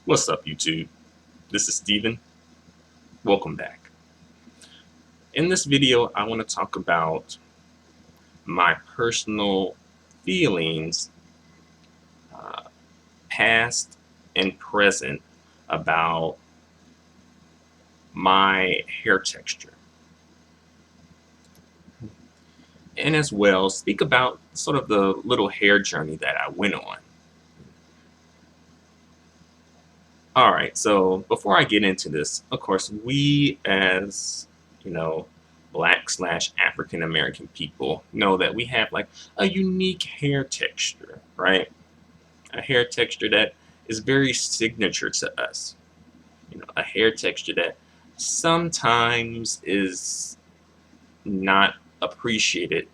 What's up, YouTube? This is Steven. Welcome back. In this video, I want to talk about my personal feelings, uh, past and present, about my hair texture. And as well, speak about sort of the little hair journey that I went on. All right, so before I get into this, of course, we as, you know, Black/slash African American people know that we have like a unique hair texture, right? A hair texture that is very signature to us. A hair texture that sometimes is not appreciated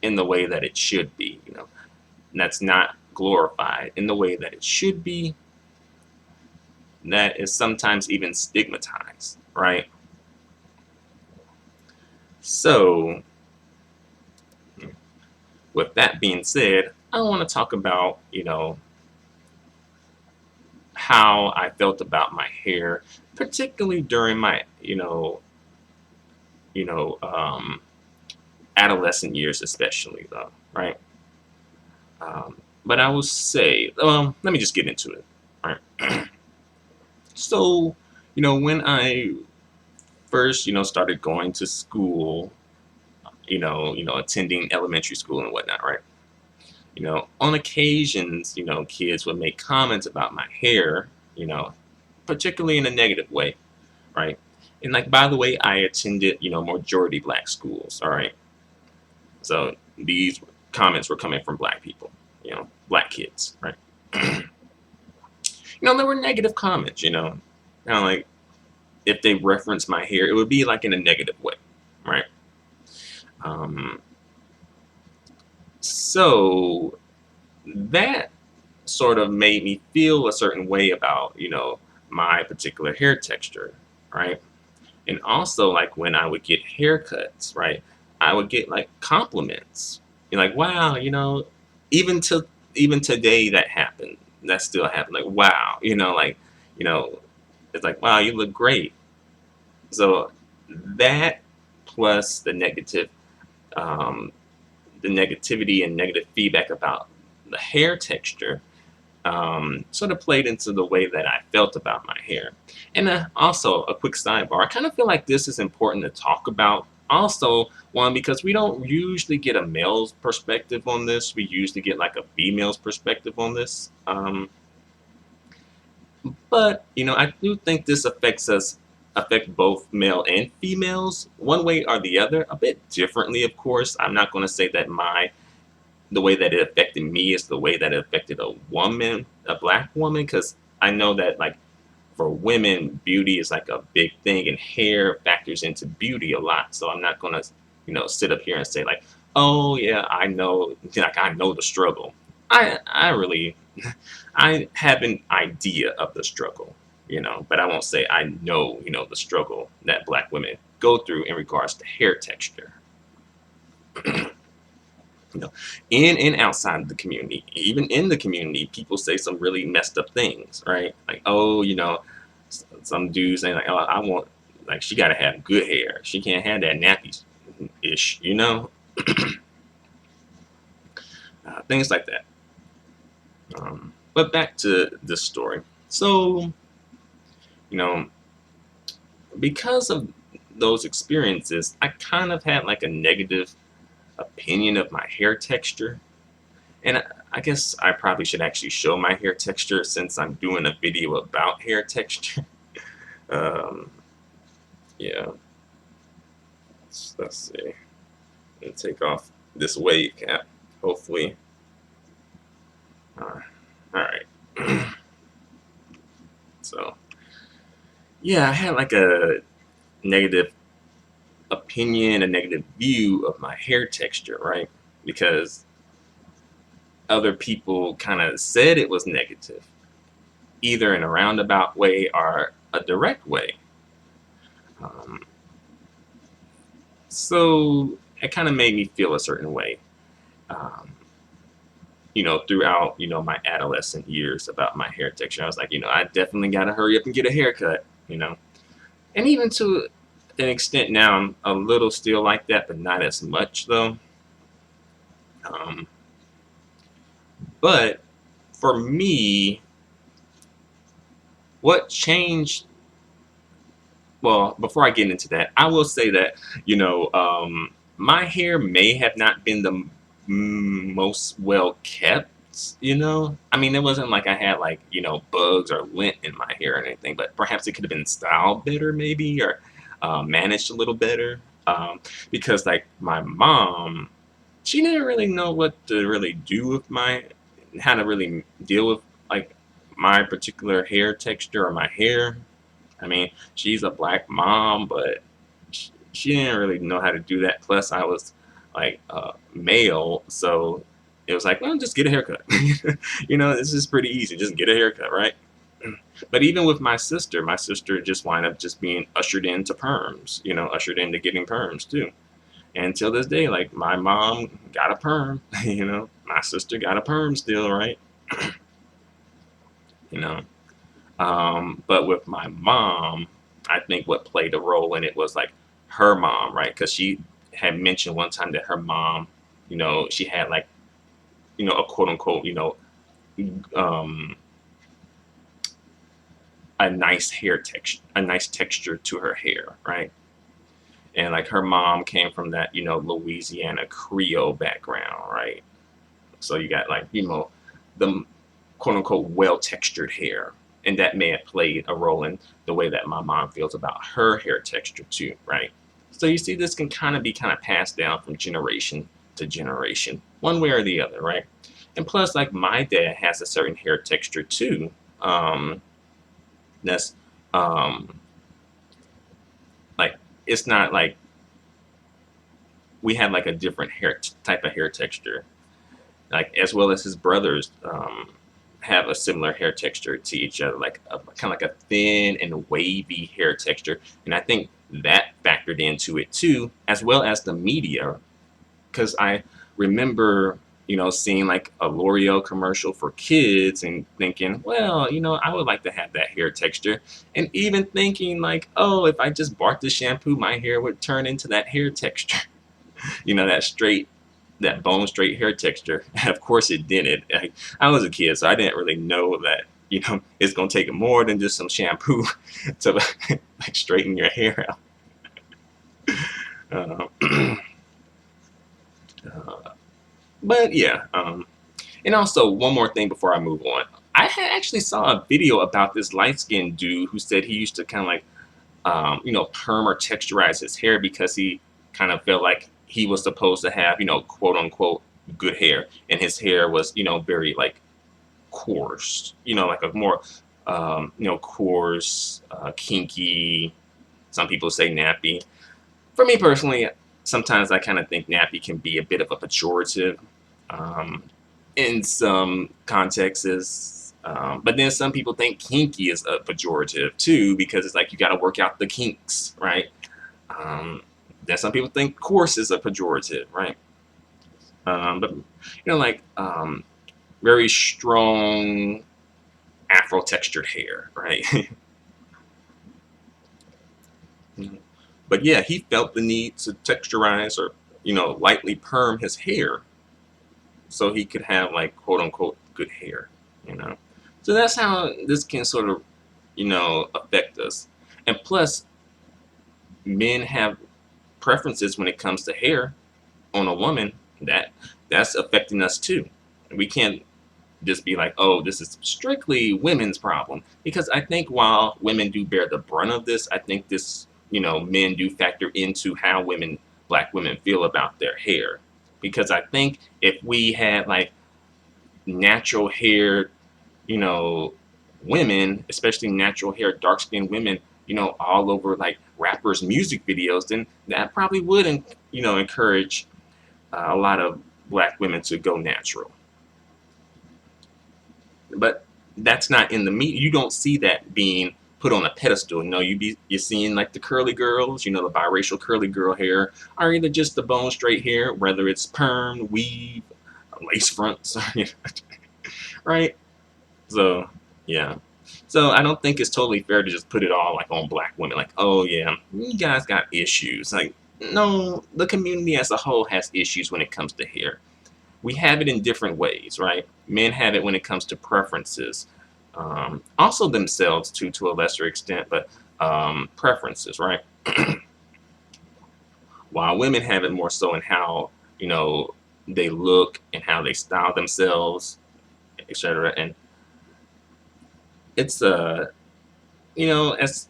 in the way that it should be, and that's not glorified in the way that it should be, that is sometimes even stigmatized, right? So, with that being said, I want to talk about, how I felt about my hair, particularly during my, you know, um, adolescent years, especially though, right? But I will say, let me just get into it, right? So, when I first, started going to school, attending elementary school and whatnot, right? On occasions, kids would make comments about my hair, particularly in a negative way, right? And like, by the way, I attended, majority black schools, all right? So these comments were coming from black people, black kids, right? There were negative comments, kind of like if they referenced my hair, it would be like in a negative way, right? Um, so that sort of made me feel a certain way about, my particular hair texture, right? And also, like when I would get haircuts, right, I would get like compliments. You're like, wow, even to even today that happened. That still happened. Like, wow, you know, it's like, wow, you look great. So that plus um, the negativity and negative feedback about the hair texture sort of played into the way that I felt about my hair. And also, a quick sidebar, I kind of feel like this is important to talk about. Also, one, because we don't usually get a male's perspective on this, we usually get like a female's perspective on this. But, I do think this affect both male and females, one way or the other, a bit differently, of course. I'm not going to say that the way that it affected me is the way that it affected a black woman, because I know that like for women, beauty is like a big thing, and hair factors into beauty a lot. So I'm not gonna, sit up here and say like, oh yeah, I know, like I know the struggle. I really, I have an idea of the struggle, but I won't say I know, the struggle that black women go through in regards to hair texture. you know, in and outside of the community. Even in the community, people say some really messed up things, right? Like, oh, some dudes saying like, oh, I want, like, she got to have good hair. She can't have that nappy ish, things like that. But back to this story. So, you know, because of those experiences, I kind of had like a negative opinion of my hair texture. And I guess I probably should actually show my hair texture since I'm doing a video about hair texture. Um, yeah, let's see. And take off this wave cap. Hopefully. All right. So, yeah, I had like a negative opinion, a negative view of my hair texture, right? Because other people kind of said it was negative, either in a roundabout way or a direct way. Um, so it kind of made me feel a certain way. Um, throughout, my adolescent years about my hair texture. I was like, I definitely got to hurry up and get a haircut. And even to an extent now, I'm a little still like that, but not as much though. Um, but for me, what changed, well, before I get into that, I will say that, my hair may have not been the most well kept. I mean, it wasn't like I had like, bugs or lint in my hair or anything, but perhaps it could have been styled better, maybe, or managed a little better. Because like my mom, she didn't really know what to really do with how to really deal with like my particular hair texture or my hair. I mean, she's a black mom, but she didn't really know how to do that. Plus, I was like male, so it was like, well, just get a haircut. This is pretty easy. Just get a haircut, right? But even with my sister just wind up just being ushered into perms, ushered into getting perms too. And till this day, like my mom got a perm, my sister got a perm still, right? You know. But with my mom, I think what played a role in it was like her mom, right? Because she had mentioned one time that her mom, she had like, a quote unquote, um, a nice texture to her hair, right? And like her mom came from that, Louisiana Creole background, right? So you got like, the quote unquote well textured hair. And that may have played a role in the way that my mom feels about her hair texture too, right? So you see, this can kind of passed down from generation to generation, one way or the other, right? And plus, like my dad has a certain hair texture too. That's um, like it's not like we have like a different type of hair texture, like as well as his brothers have a similar hair texture to each other, like kind of like a thin and wavy hair texture. And I think that factored into it too, as well as the media, because I remember, seeing like a L'Oreal commercial for kids and thinking, well, I would like to have that hair texture. And even thinking like, oh, if I just bought this shampoo, my hair would turn into that hair texture. That that bone straight hair texture. And of course it didn't. I was a kid, so I didn't really know that, it's going to take more than just some shampoo to like straighten your hair out. Uh, uh, but yeah, and also one more thing before I move on. I had actually saw a video about this light skinned dude who said he used to kind of like, perm or texturize his hair because he kind of felt like he was supposed to have, quote unquote, good hair. And his hair was, very like coarse, like a more, coarse, kinky. Some people say nappy. For me personally, sometimes I kind of think nappy can be a bit of a pejorative um, in some contexts. But then some people think kinky is a pejorative too, because it's like you got to work out the kinks, right? Um, then some people think coarse is a pejorative, right? But like very strong Afro-textured hair, right? But yeah, he felt the need to texturize or lightly perm his hair so he could have like quote unquote good hair, you know. So that's how this can sort of affect us. And plus, men have preferences when it comes to hair on a woman that's affecting us too. We can't just be like, oh, this is strictly women's problem, because I think while women do bear the brunt of this, I think this, men do factor into how black women feel about their hair. Because I think if we had like natural hair, you know women, especially natural hair dark skinned women, all over like rappers music videos, then that probably would encourage a lot of black women to go natural. But that's not in the media. You don't see that being put on a pedestal. You're seeing like the curly girls, the biracial curly girl hair, or either just the bone straight hair, whether it's perm, weave, lace fronts, right? So yeah. So I don't think it's totally fair to just put it all like on black women, like, oh yeah, you guys got issues. Like, no, the community as a whole has issues when it comes to hair. We have it in different ways, right? Men have it when it comes to preferences, also themselves too, to a lesser extent, but preferences, right? While women have it more so in how, you know, they look and how they style themselves, etc. And it's you know, as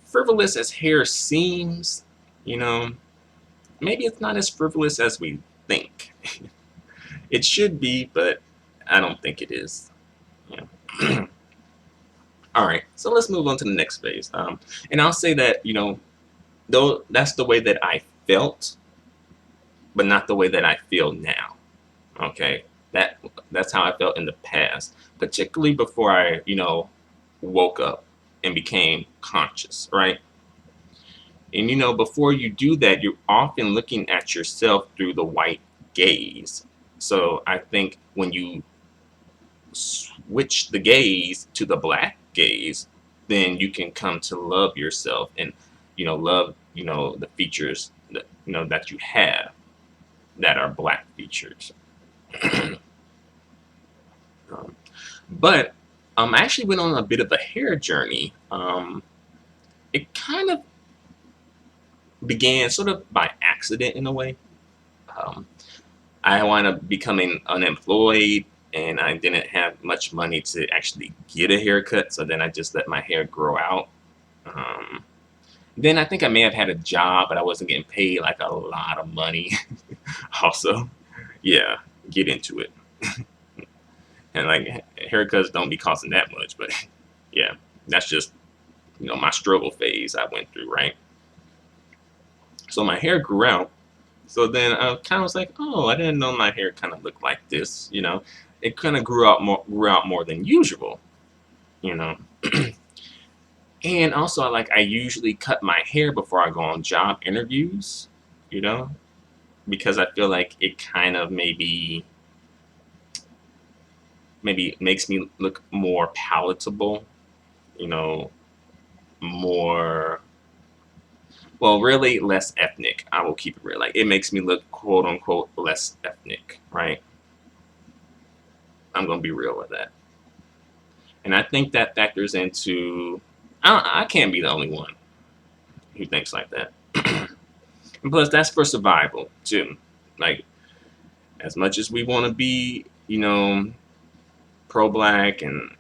frivolous as hair seems, you know, maybe it's not as frivolous as we think. It should be, but I don't think it is. You know. All right, so let's move on to the next phase. And I'll say that, you know, though that's the way that I felt, but not the way that I feel now. Okay, that's how I felt in the past, particularly before I, you know, woke up and became conscious, right? And you know, before you do that, you're often looking at yourself through the white gaze. So I think when you switch the gaze to the black gaze, then you can come to love yourself and, you know, love, you know, the features that, you know, that you have that are black features. um, but I actually went on a bit of a hair journey. It kind of began sort of by accident in a way. Um, I wound up becoming unemployed and I didn't have much money to actually get a haircut. So then I just let my hair grow out. Um, then I think I may have had a job, but I wasn't getting paid like a lot of money. Also, yeah, get into it. And like haircuts don't be costing that much, but yeah, that's just, you know, my struggle phase I went through, right? So my hair grew out. So then I kind of was like, oh, I didn't know my hair kind of looked like this, you know. It kind of grew out more than usual, you know. And also, I usually cut my hair before I go on job interviews, you know, because I feel like it kind of maybe makes me look more palatable, you know, more, well, really less ethnic. I will keep it real. Like it makes me look quote unquote less ethnic, right? I'm gonna be real with that. And I think that factors into, I can't be the only one who thinks like that. And plus, that's for survival too. Like, as much as we want to be, you know, pro-black and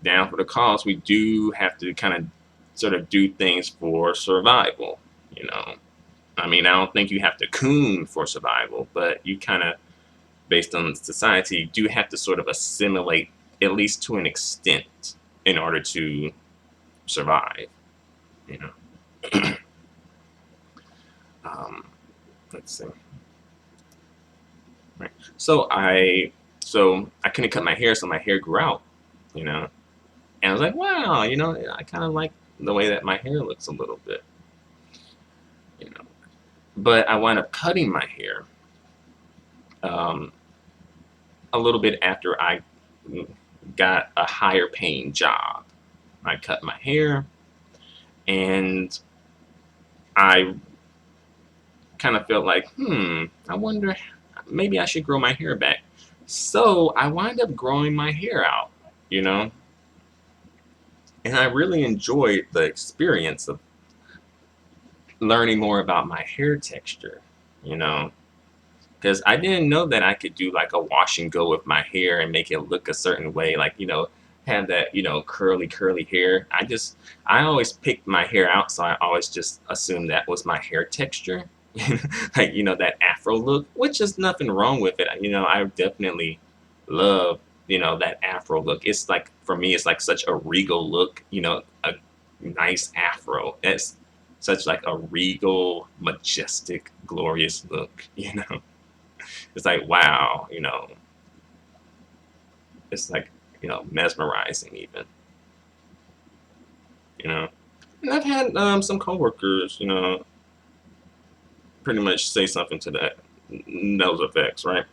down for the cause, we do have to kind of sort of do things for survival. You know, I mean, I don't think you have to coon for survival, but you kind of, based on society, do have to sort of assimilate at least to an extent in order to survive. You know. um, let's see. Right. So I couldn't cut my hair, so my hair grew out. You know, and I was like, wow, you know, I kind of like the way that my hair looks a little bit. You know, but I wound up cutting my hair um, a little bit after I got a higher paying job. I cut my hair and I kind of felt like, I wonder, maybe I should grow my hair back. So I wind up growing my hair out, you know, and I really enjoyed the experience of learning more about my hair texture, you know, because I didn't know that I could do like a wash and go with my hair and make it look a certain way, like, you know, have that, you know, curly hair. I always picked my hair out, so I always just assumed that was my hair texture. Like, you know, that afro look, which is nothing wrong with it. You know, I definitely love, you know, that afro look. It's like, for me, it's like such a regal look, you know, a nice afro. It's such like a regal, majestic, glorious look, you know. It's like, wow, you know, it's like, you know, mesmerizing even, you know. And I've had some coworkers, you know, pretty much say something to those effects, right?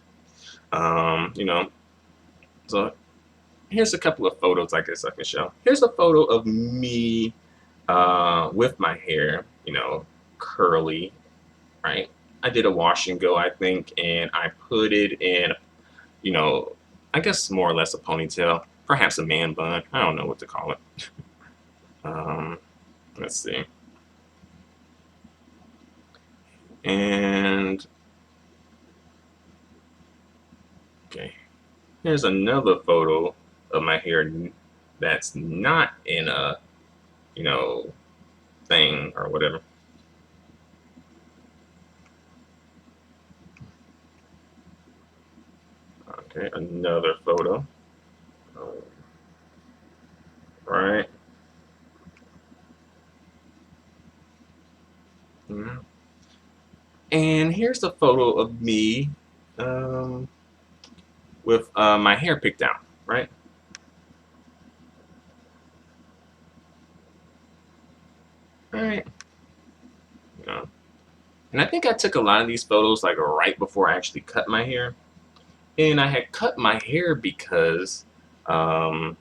You know, so here's a couple of photos I guess I can show. Here's a photo of me with my hair, curly, right? I did a wash and go, I think, and I put it in, you know, I guess more or less a ponytail, perhaps a man bun. I don't know what to call it. Um, let's see. And okay, here's another photo of my hair that's not in a, you know, thing or whatever. Okay, another photo. Right. Mhm. And here's a photo of me um, with my hair picked out, right? Right. You know. And I think I took a lot of these photos like right before I actually cut my hair. And I had cut my hair because um,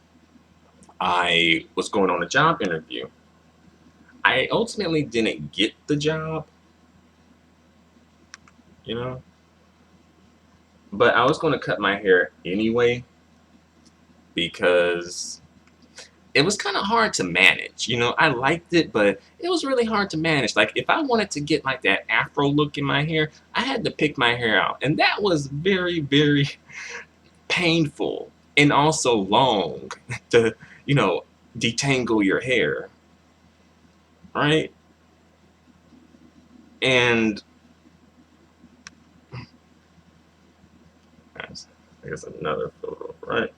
I was going on a job interview. I ultimately didn't get the job, you know, but I was going to cut my hair anyway because it was kind of hard to manage. I liked it, but it was really hard to manage. Like, if I wanted to get like that afro look in my hair, I had to pick my hair out. And that was very, very painful and also long to, you know, detangle your hair, right? And I guess another photo, right?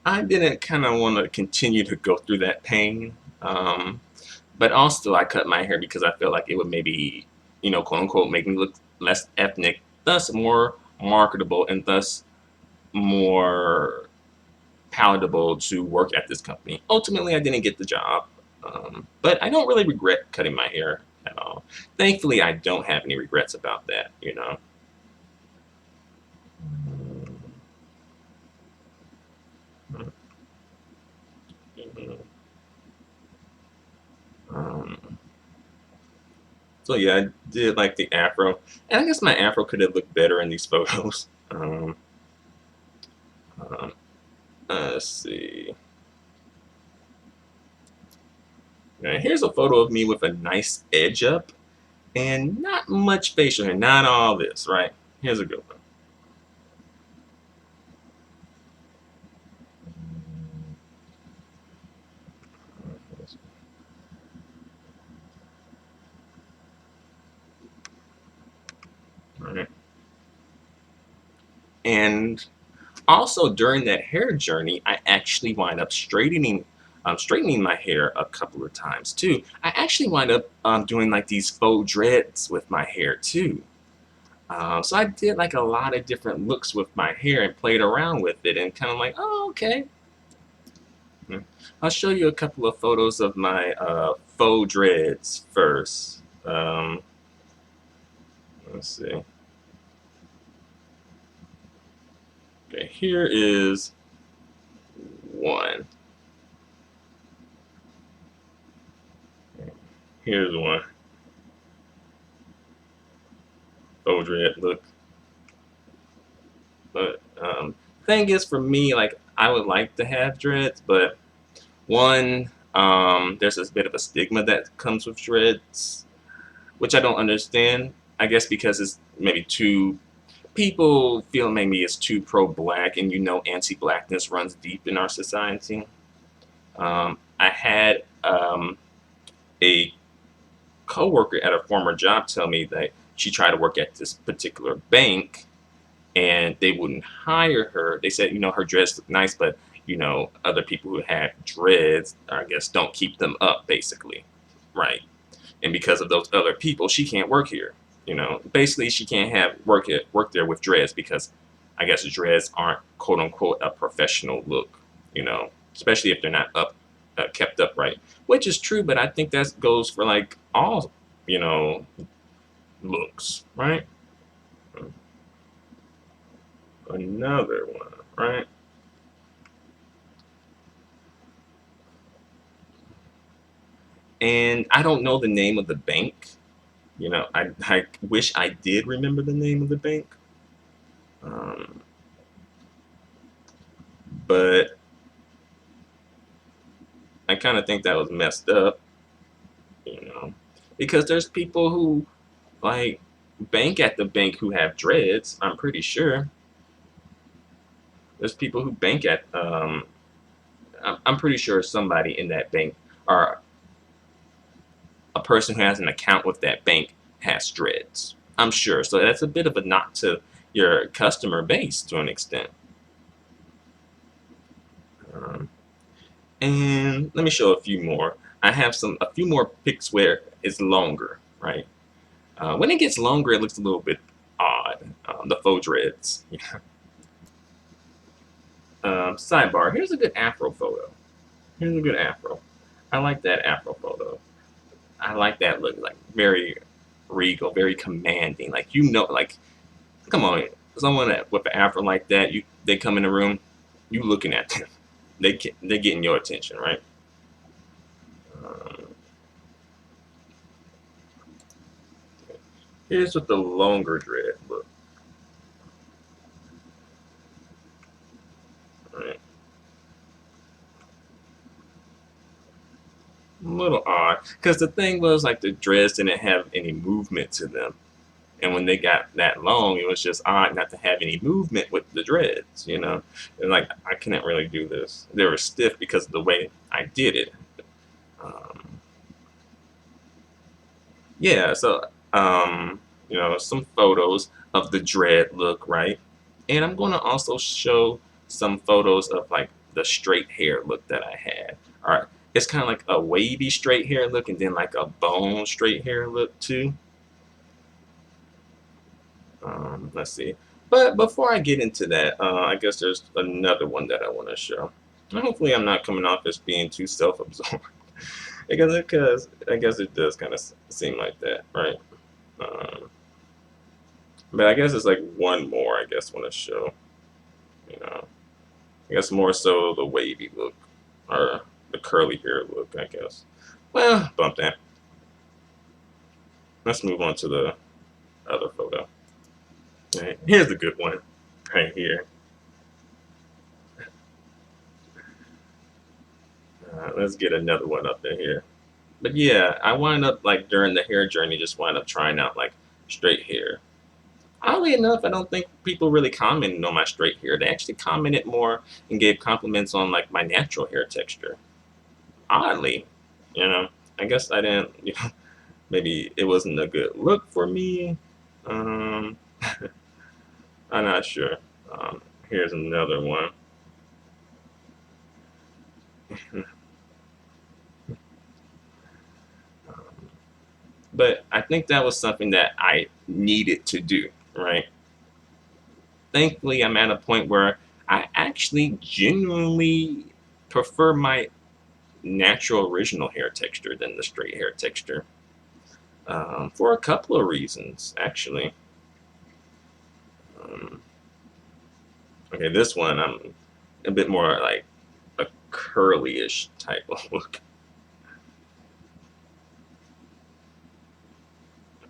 I didn't kind of want to continue to go through that pain. But also, I cut my hair because I felt like it would maybe, quote unquote, make me look less ethnic, thus more marketable, and thus more palatable to work at this company. Ultimately, I didn't get the job, but I don't really regret cutting my hair at all. Thankfully, I don't have any regrets about that. Um, so yeah, I did like the afro, and I guess my afro could have looked better in these photos. Um, let's see. Now, here's a photo of me with a nice edge up and not much facial hair, not all this, right? Here's a good one. All right. And also during that hair journey, I actually wind up straightening my hair a couple of times too. I actually wind up doing like these faux dreads with my hair too. So I did like a lot of different looks with my hair and played around with it and kind of like, oh, okay. I'll show you a couple of photos of my faux dreads first. Let's see. Okay, here is one. Here's one. Faux dread look. But thing is, for me, like I would like to have dreads, but one, there's this bit of a stigma that comes with dreads, which I don't understand. I guess because it's maybe too people feel maybe it's too pro-black, and anti-blackness runs deep in our society. I had a coworker at a former job tell me that she tried to work at this particular bank and they wouldn't hire her. They said, her dreads look nice, but other people who had dreads, I guess, don't keep them up, basically, right? And because of those other people, she can't work here. Basically, she can't have work there with dreads because I guess dreads aren't quote unquote a professional look. Especially if they're not kept up right, which is true. But I think that goes for like all you know looks, right? another one, right? And I don't know the name of the bank. I wish I did remember the name of the bank. Um, but I kind of think that was messed up, you know, because there's people who like bank at the bank who have dreads. I'm pretty sure there's people who bank at. I'm pretty sure somebody in that bank or a person who has an account with that bank has dreads. I'm sure. So that's a bit of a knock to your customer base to an extent. Um, and let me show a few more. I have a few more pics where it's longer, right? When it gets longer, it looks a little bit odd. The faux dreads. Sidebar. Here's a good afro photo. Here's a good afro. I like that afro photo. I like that look, like very regal, very commanding. Like like come on, someone with an afro like that, they come in the room, you looking at them, they getting your attention, right? Um, Here's with the longer dread look, right? A little odd, because the thing was like the dreads didn't have any movement to them, and when they got that long, it was just odd not to have any movement with the dreads. And like I couldn't really do this; they were stiff because of the way I did it. Um, Yeah, so some photos of the dread look, right? And I'm gonna also show some photos of like the straight hair look that I had. All right, it's kind of like a wavy straight hair look, and then like a bone straight hair look too. Let's see. But before I get into that, I guess there's another one that I want to show. And hopefully, I'm not coming off as being too self-absorbed, because I guess it does kind of seem like that, right? Um, But I guess it's like one more, I guess, want to show. You know, I guess more so the wavy look or the curly hair look, I guess. Well, bump that. Let's move on to the other photo. Right, here's a good one right here. Let's get another one up in here. But yeah, I wind up like during the hair journey, just wind up trying out like straight hair. Oddly enough, I don't think people really commented on my straight hair. They actually commented more and gave compliments on like my natural hair texture. Oddly, you know. I guess I didn't, maybe it wasn't a good look for me. Um, I'm not sure. Here's another one. But I think that was something that I needed to do, right? Thankfully, I'm at a point where I actually genuinely prefer my natural original hair texture than the straight hair texture, for a couple of reasons, actually. Um, okay, this one I'm a bit more like a curly-ish type of look.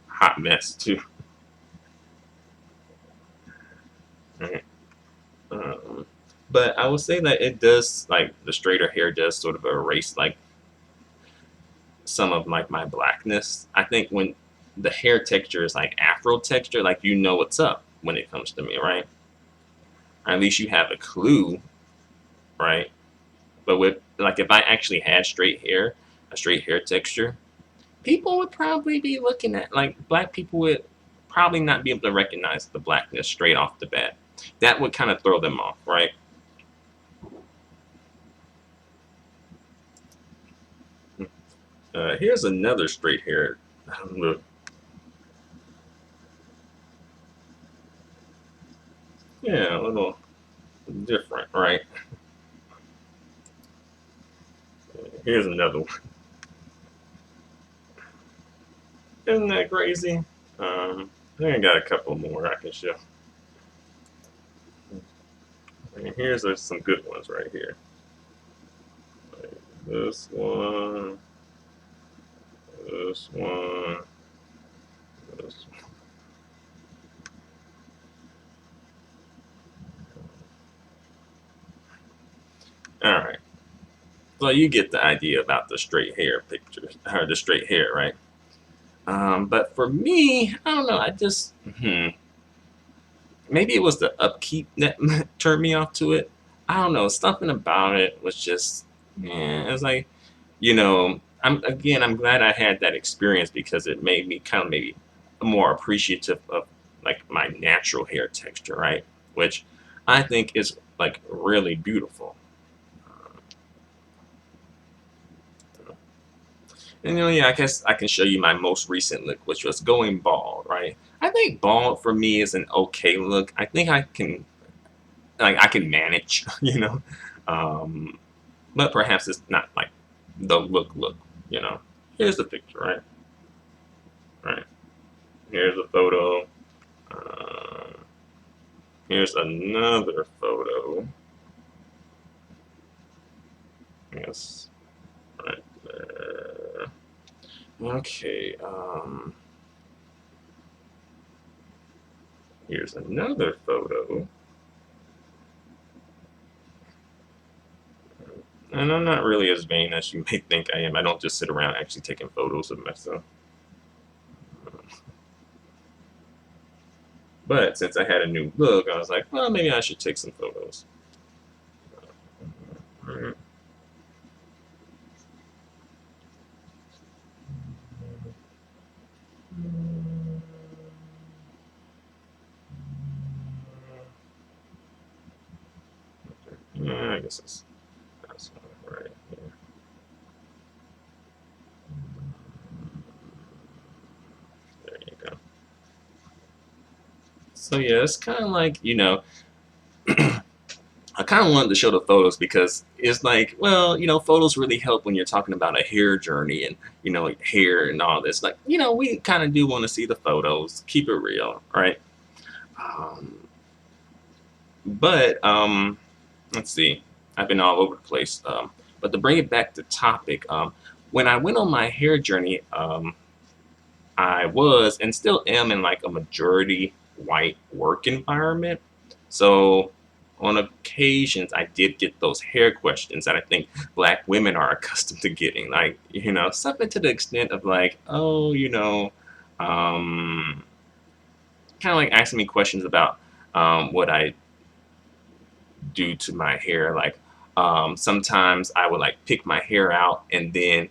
Hot mess too. Right. Um, but I would say that it does like the straighter hair does sort of erase like some of like my blackness. I think when the hair texture is like afro texture, like what's up when it comes to me, right? Or at least you have a clue, right? But with like if I actually had a straight hair texture, people would probably be looking at like black people would probably not be able to recognize the blackness straight off the bat. That would kind of throw them off, right? Here's another straight hair look. Yeah, a little different, right? Here's another one. Isn't that crazy? I think I got a couple more I can show. And here's some good ones right here. Like this one, this one, this one. All right. So you get the idea about the straight hair pictures, or the straight hair, right? But for me, I don't know. I just, maybe it was the upkeep that turned me off to it. I don't know. Something about it was just, man, it was like, I'm glad I had that experience because it made me kind of maybe more appreciative of like my natural hair texture, right? Which I think is like really beautiful. And yeah, I guess I can show you my most recent look, which was going bald, right? I think bald for me is an okay look. I think I can manage, um, but perhaps it's not like the look, you know. Here's the picture, right? Right. Here's a photo. Uh, Here's another photo. Yes, right there. Okay. Here's another photo. And I'm not really as vain as you may think I am. I don't just sit around actually taking photos of myself. But since I had a new look, I was like, well, maybe I should take some photos. Right. Yeah, I guess that's right here. There you go. So yeah, it's kind of like I kind of wanted to show the photos because it's like, well, photos really help when you're talking about a hair journey and like hair and all this. Like, we kind of do want to see the photos, keep it real, right? Um, but let's see, I've been all over the place. But to bring it back to topic, when I went on my hair journey, I was and still am in like a majority white work environment. So on occasions, I did get those hair questions that I think black women are accustomed to getting, like, something to the extent of like, oh, um, kind of like asking me questions about what I do to my hair. Like sometimes I would like pick my hair out and then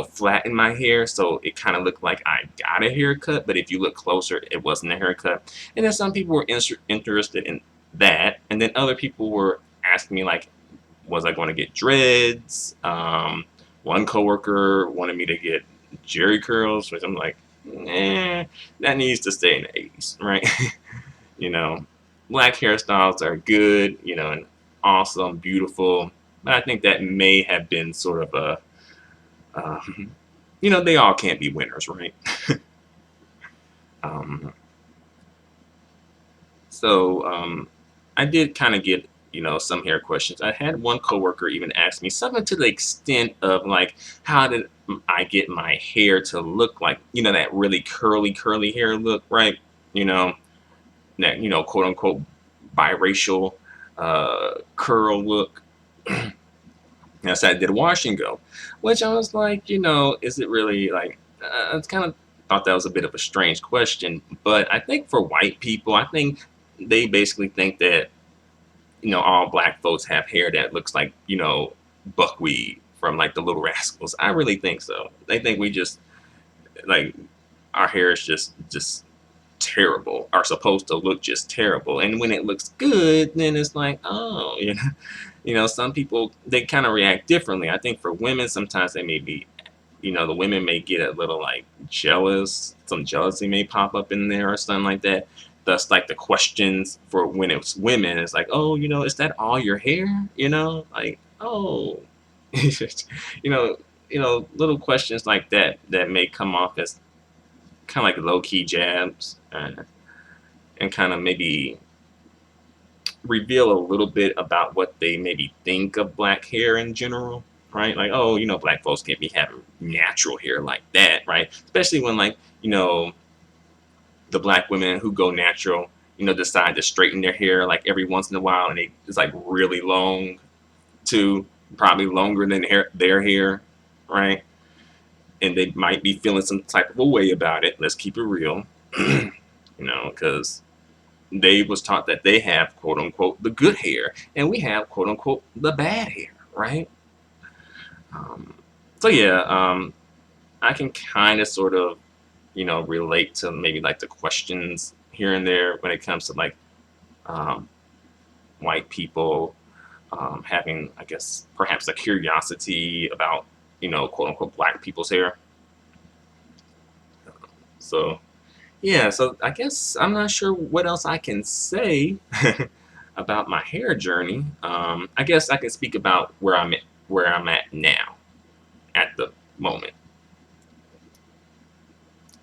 flatten my hair so it kind of looked like I got a haircut, but if you look closer, it wasn't a haircut. And then some people were interested in that, and then other people were asking me like, was I going to get dreads? One coworker wanted me to get jerry curls, which I'm like, that needs to stay in the 80s, right? You know, black hairstyles are good, and awesome, beautiful. But I think that may have been sort of um, they all can't be winners, right? Um, so I did kind of get, some hair questions. I had one coworker even ask me something to the extent of like, how did I get my hair to look like, that really curly hair look, right? You know, that, quote unquote biracial curl look. Yes, I did wash and go, which I was like, is it really like, it's kind of thought that was a bit of a strange question. But I think for white people, I think they basically think that, all black folks have hair that looks like, buckwheat from like the Little Rascals. I really think so. They think we just like our hair is just terrible, are supposed to look just terrible. And when it looks good, then it's like, oh, some people they kind of react differently. I think for women, sometimes they may be, the women may get a little like jealous. Some jealousy may pop up in there or something like that. Thus, like the questions for when it's women, it's like, oh, is that all your hair? Like, oh, you know, little questions like that that may come off as kind of like low key jabs and kind of maybe reveal a little bit about what they maybe think of black hair in general, right? Like, oh, black folks can't be having natural hair like that, right? Especially when, like, the black women who go natural, decide to straighten their hair like every once in a while, and it's like really long too, probably longer than their hair, right? And they might be feeling some type of a way about it. Let's keep it real, because they was taught that they have quote unquote the good hair, and we have quote unquote the bad hair, right? Um, so yeah, I can kind of sort of relate to maybe like the questions here and there when it comes to like um, white people having, I guess, perhaps a curiosity about quote unquote black people's hair. So yeah, so I guess I'm not sure what else I can say about my hair journey. I guess I can speak about where I'm at now, at the moment.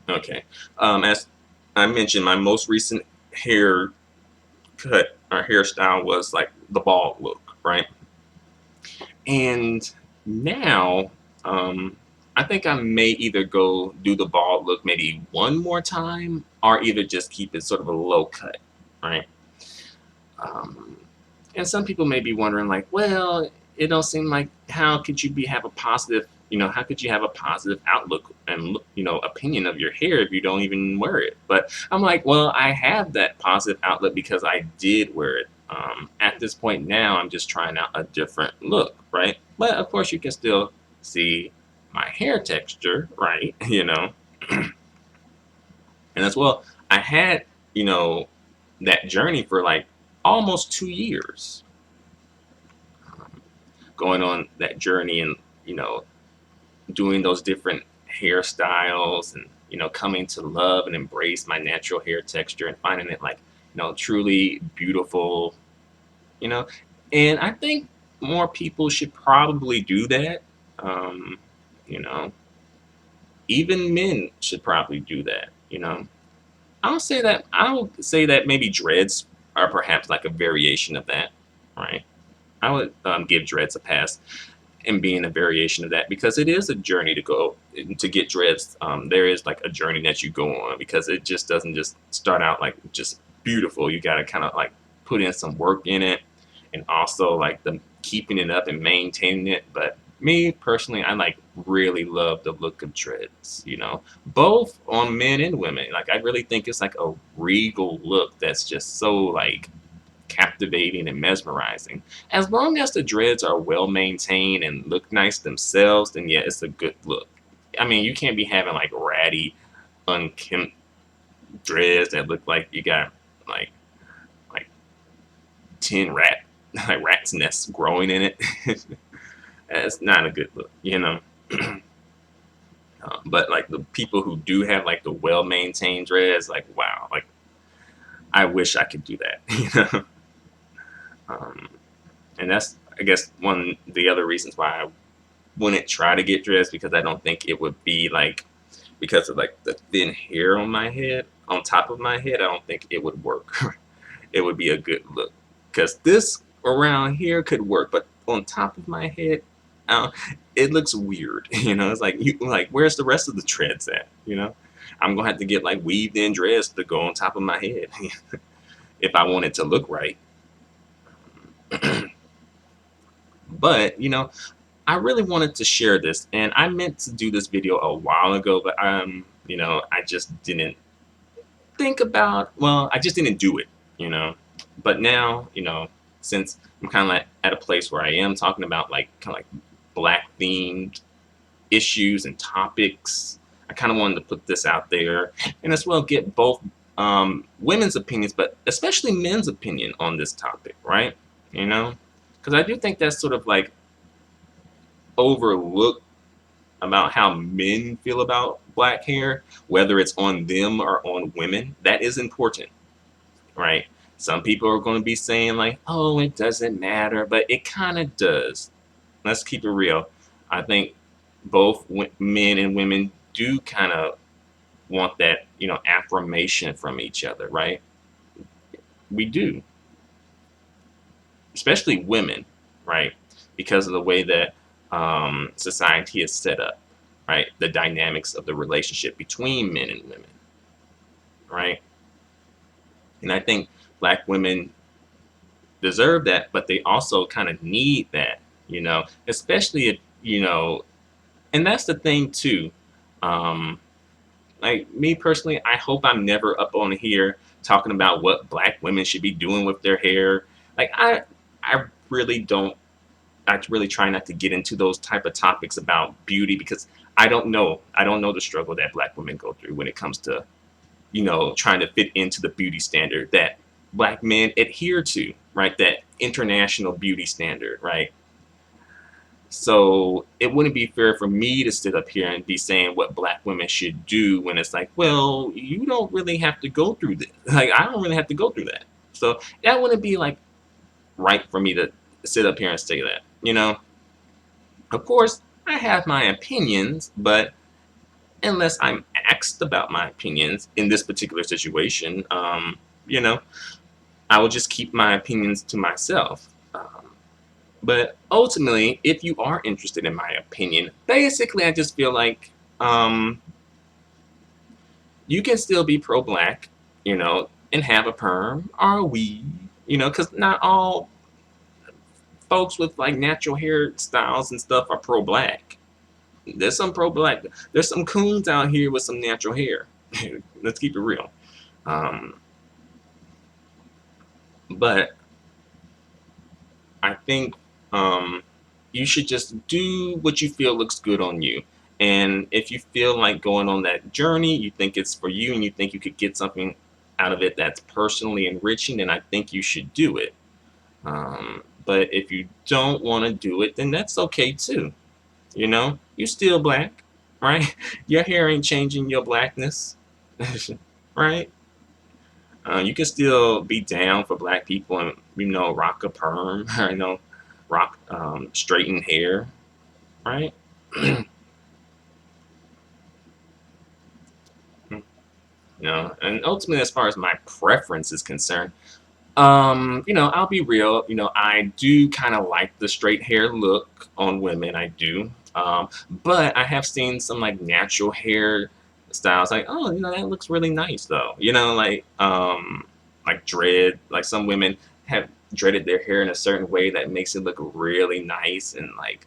Okay. As I mentioned, my most recent hair cut or hairstyle was like the bald look, right? And now, I think I may either go do the bald look maybe one more time, or either just keep it sort of a low cut, right? Um, and some people may be wondering, like, well, it don't seem like how could you have a positive, how could you have a positive outlook and opinion of your hair if you don't even wear it? But I'm like, well, I have that positive outlook because I did wear it. At this point now, I'm just trying out a different look, right? But of course, you can still see my hair texture, right? And as well, I had that journey for like almost 2 years, going on that journey and you know doing those different hairstyles and coming to love and embrace my natural hair texture and finding it like truly beautiful, you know and I think more people should probably do that. um you know Even men should probably do that. I'll say that maybe dreads are perhaps like a variation of that, right? I would give dreads a pass and being a variation of that, because it is a journey to go to get dreads. There is like a journey that you go on, because it just doesn't just start out like just beautiful. You got to kind of like put in some work in it, and also like the keeping it up and maintaining it. But me personally, I like really love the look of dreads, both on men and women. Like I really think it's like a regal look that's just so like captivating and mesmerizing. As long as the dreads are well maintained and look nice themselves, then yeah, it's a good look. I mean, you can't be having like ratty, unkempt dreads that look like you got like like 10 like rat's nests growing in it. That's not a good look. But like the people who do have like the well maintained dreads, like wow, like I wish I could do that. Um, and that's, I guess, one of the other reasons why I wouldn't try to get dressed, because I don't think it would be like, because of like the thin hair on my head, on top of my head, I don't think it would work. It would be a good look, because this around here could work, but on top of my head, uh, it looks weird. It's like where's the rest of the dreads at? I'm gonna have to get like weaved in dreads to go on top of my head if I want it to look right. But I really wanted to share this, and I meant to do this video a while ago, but I just didn't think about, well, I just didn't do it. But now, since I'm kind of like at a place where I am talking about like kind of like black themed issues and topics, I kind of wanted to put this out there and as well get both women's opinions, but especially men's opinion on this topic, right? Because I do think that's sort of like overlooked about how men feel about black hair, whether it's on them or on women. That is important, right? Some people are going to be saying like, oh, it doesn't matter, but it kind of does. Let's keep it real. I think both men and women do kind of want that, affirmation from each other, right? We do. especially women, right? Because of the way that society is set up, right? The dynamics of the relationship between men and women, right? And I think black women deserve that, but they also kind of need that, especially if, and that's the thing too. Um, like me personally, I hope I'm never up on here talking about what black women should be doing with their hair. Like I really don't. I really try not to get into those type of topics about beauty because I don't know. I don't know the struggle that black women go through when it comes to trying to fit into the beauty standard that black men adhere to, right? That international beauty standard, right? So it wouldn't be fair for me to sit up here and be saying what black women should do when it's like, well, you don't really have to go through this. Like, I don't really have to go through that. So that wouldn't be like right for me to sit up here and say that, Of course, I have my opinions, but unless I'm asked about my opinions in this particular situation, you know, I will just keep my opinions to myself. But ultimately, if you are interested in my opinion, basically, I just feel like you can still be pro-black, and have a perm or a weave, because not all folks with like natural hair styles and stuff are pro-black. There's some pro-black. There's some coons out here with some natural hair. Let's keep it real. Um, but I think you should just do what you feel looks good on you. And if you feel like going on that journey, you think it's for you and you think you could get something out of it that's personally enriching, then I think you should do it. But if you don't want to do it, then that's okay too. You're still black, right? Your hair ain't changing your blackness, right? You can still be down for black people and rock a perm, or rock straightened hair, right? And ultimately, as far as my preference is concerned, I'll be real. I do kind of like the straight hair look on women. I do. But I have seen some like natural hair styles. Like, oh, that looks really nice though. Like dread. Like some women have dreaded their hair in a certain way that makes it look really nice and like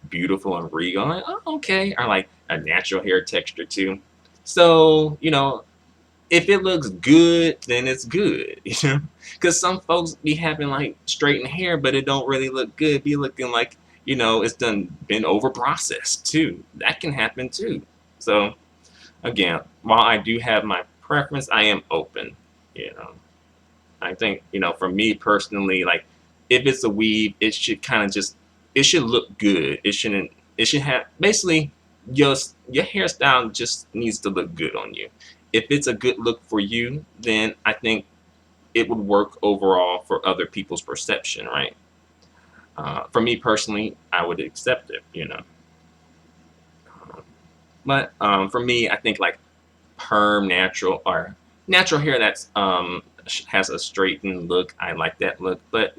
beautiful and regal. I'm like, oh, okay. Or like a natural hair texture too. So, if it looks good, then it's good, Because some folks be having like straightened hair, but it don't really look good. Be looking like, it's been over processed too. That can happen too. So again, while I do have my preference, I am open, you know. I think, for me personally, like if it's a weave, it should kind of it should look good. It should have basically your hairstyle just needs to look good on you. If it's a good look for you, then I think it would work overall for other people's perception, right? For me personally, I would accept it. But for me, I think like perm natural or natural hair that's has a straightened look. I like that look, but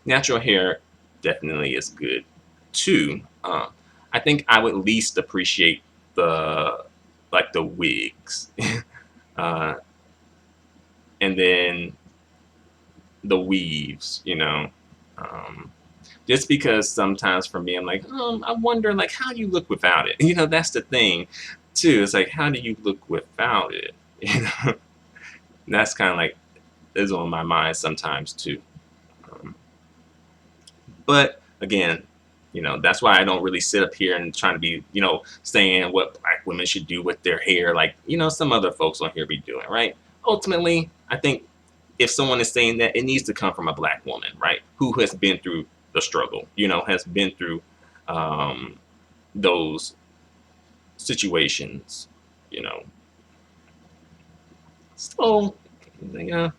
natural hair definitely is good too. I think I would least appreciate the wigs, uh, and then the weaves. Um, just because sometimes for me, I'm like, I wonder like how you look without it. That's the thing too. It's like how do you look without it? You know, that's kind of like is on my mind sometimes too. Um, but again, that's why I don't really sit up here and trying to be, saying what black women should do with their hair, like, some other folks on here be doing, right? Ultimately, I think if someone is saying that, it needs to come from a black woman, right? Who has been through the struggle, has been through um, those situations, you know. So, yeah,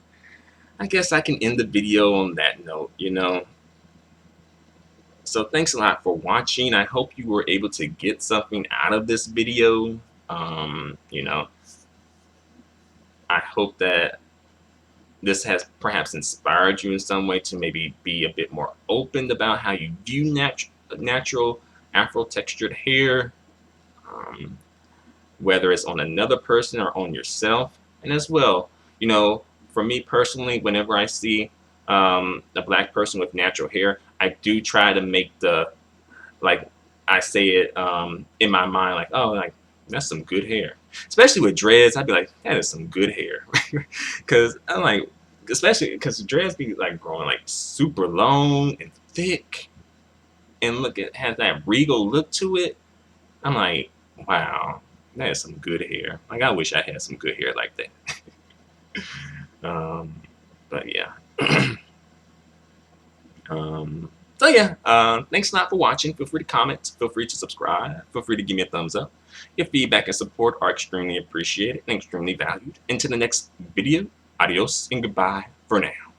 I guess I can end the video on that note. So thanks a lot for watching. I hope you were able to get something out of this video. Um, you know, I hope that this has perhaps inspired you in some way to maybe be a bit more open about how you view natural Afro-textured hair, um, whether it's on another person or on yourself. And as well, you know, for me personally, whenever I see a black person with natural hair, I do try to make the, like, I say it in my mind, like, oh, like, that's some good hair. Especially with dreads, I'd be like, that is some good hair. Because I'm like, especially because dreads be like growing like super long and thick, and look, it has that regal look to it. I'm like, wow, that is some good hair. Like, I wish I had some good hair like that. um, but yeah. So yeah, thanks a lot for watching. Feel free to comment. Feel free to subscribe. Feel free to give me a thumbs up. Your feedback and support are extremely appreciated and extremely valued. Until the next video, adios and goodbye for now.